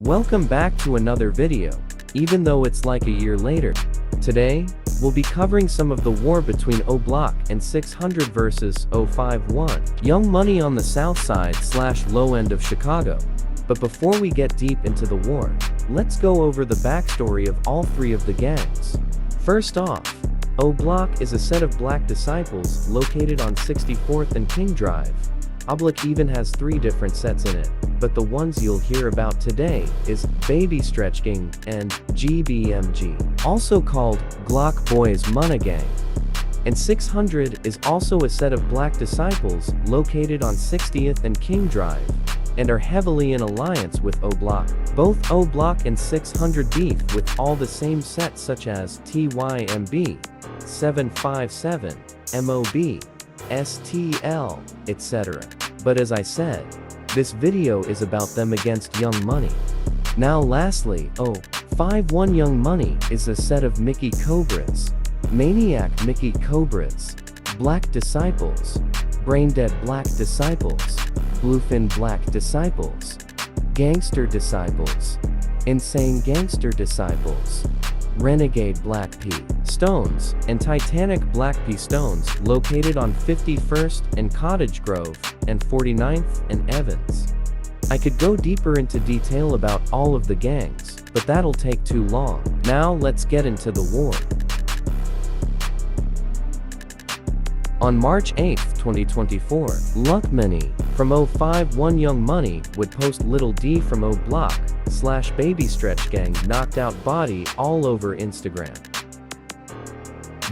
Welcome back to another video, even though it's like a year later. Today, we'll be covering some of the war between O-Block and 600 versus O51, Young Money on the Southside / low end of Chicago. But before we get deep into the war, let's go over the backstory of all three of the gangs. First off, O-Block is a set of black disciples located on 64th and King Drive. OB600 even has 3 different sets in it, but the ones you'll hear about today is Baby Stretch Gang and GBMG, also called Glock Boys Munna Gang. And 600 is also a set of black disciples located on 60th and King Drive, and are heavily in alliance with O-Block. Both O-Block and 600 beef with all the same sets such as TYMB, 757, MOB, STL, etc. But as I said, this video is about them against Young Money. Now lastly, O51 Young Money is a set of Mickey Cobras, Maniac Mickey Cobras, Black Disciples, Braindead Black Disciples, Bluefin Black Disciples, Gangster Disciples, Insane Gangster Disciples, Renegade Black P Stones, and Titanic Black P Stones located on 51st and Cottage Grove, and 49th and Evans. I could go deeper into detail about all of the gangs, but that'll take too long. Now let's get into the war. On March 8, 2024, YoungMoney from O51 Young Money would post Little D from O-Block / Baby Stretch Gang knocked out body all over Instagram.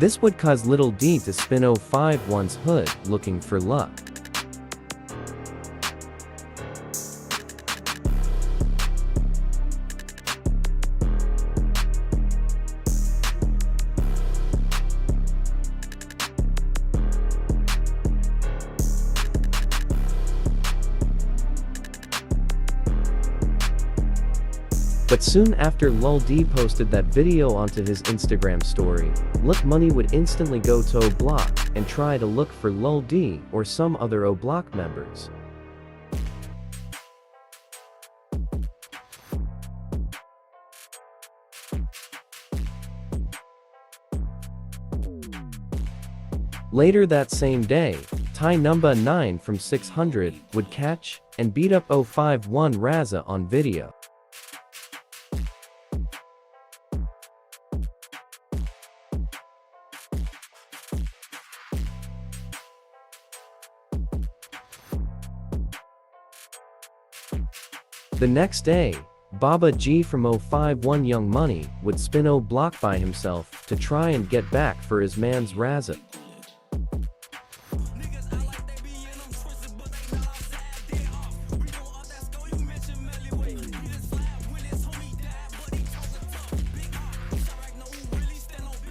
This would cause Little D to spin O51's hood looking for luck. But soon after Lil D posted that video onto his Instagram story, YoungMoney would instantly go to O-Block and try to look for Lil D or some other O-Block members. Later that same day, Ty Number 9 from 600 would catch and beat up O51 Raza on video. The next day, Baba G from O51 Young Money would spin O-Block by himself to try and get back for his man's Raza.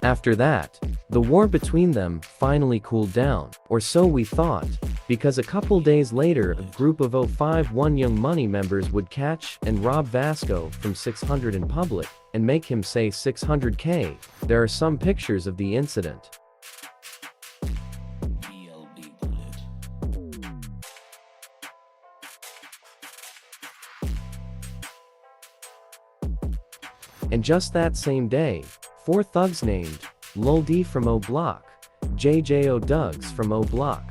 After that, the war between them finally cooled down, or so we thought, because a couple days later a group of O51 Young Money members would catch and rob Vasco from 600 in public, and make him say 600K. There are some pictures of the incident. And just that same day, 4 thugs named Lil D from O-Block, JJO Dugs from O-Block,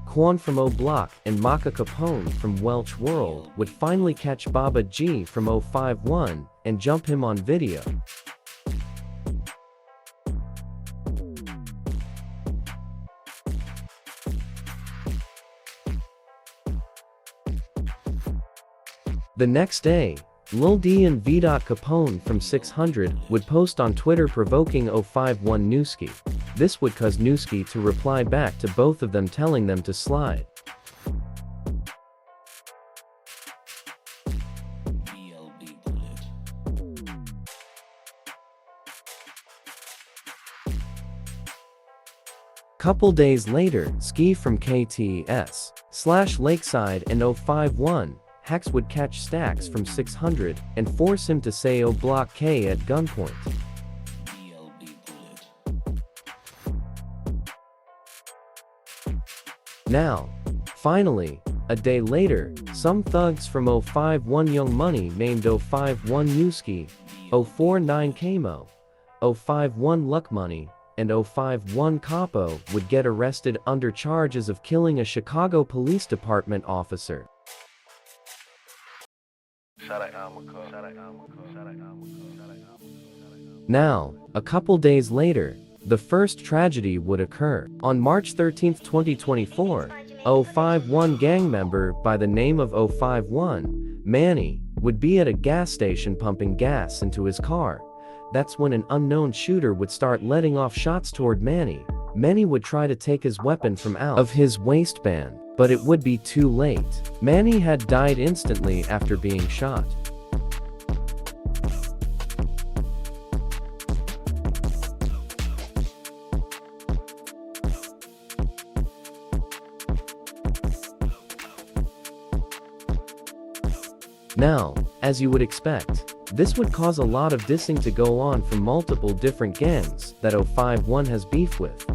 Quan from O-Block, and Maka Capone from Welch World would finally catch Baba G from O51 and jump him on video. The next day, Lil D and V. Capone from 600 would post on Twitter provoking O51 Newski. This would cause Newski to reply back to both of them telling them to slide. Couple days later, Ski from KTS / Lakeside and O51 Hex would catch Stacks from 600 and force him to say O-Block K at gunpoint. Now, finally, A day later, some thugs from 051 Young Money named 051 Yuski, 049 Kamo, 051 Luck Money, and 051 Capo would get arrested under charges of killing a Chicago Police Department officer. Now, a couple days later, the first tragedy would occur. On March 13, 2024, 051 gang member by the name of 051, Manny, would be at a gas station pumping gas into his car. That's when an unknown shooter would start letting off shots toward Manny. Manny would try to take his weapon from out of his waistband, but it would be too late. Manny had died instantly after being shot. Now, as you would expect, this would cause a lot of dissing to go on from multiple different gangs that 051 has beef with.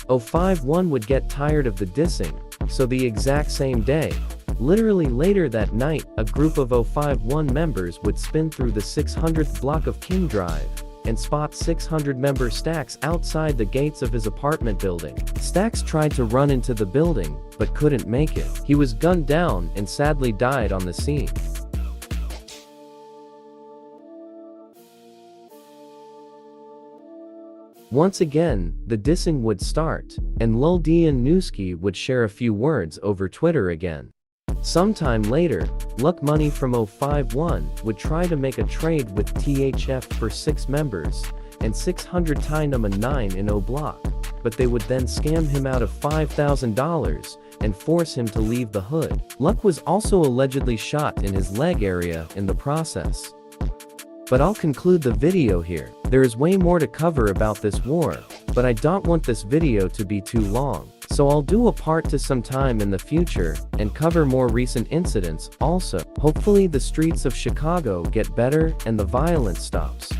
O51 would get tired of the dissing, so the exact same day, literally later that night, a group of 051 members would spin through the 600th block of King Drive and spot 600-member Stacks outside the gates of his apartment building. Stacks tried to run into the building, but couldn't make it. He was gunned down and sadly died on the scene. Once again, the dissing would start, and Lil D and Newski would share a few words over Twitter again. Sometime later, Luck Money from 051 would try to make a trade with THF for 6 members, and 600 tie number 9 in O Block, but they would then scam him out of $5,000 and force him to leave the hood. Luck was also allegedly shot in his leg area in the process. But I'll conclude the video here. There is way more to cover about this war, but I don't want this video to be too long, so I'll do a part 2 sometime in the future and cover more recent incidents also. Hopefully the streets of Chicago get better and the violence stops.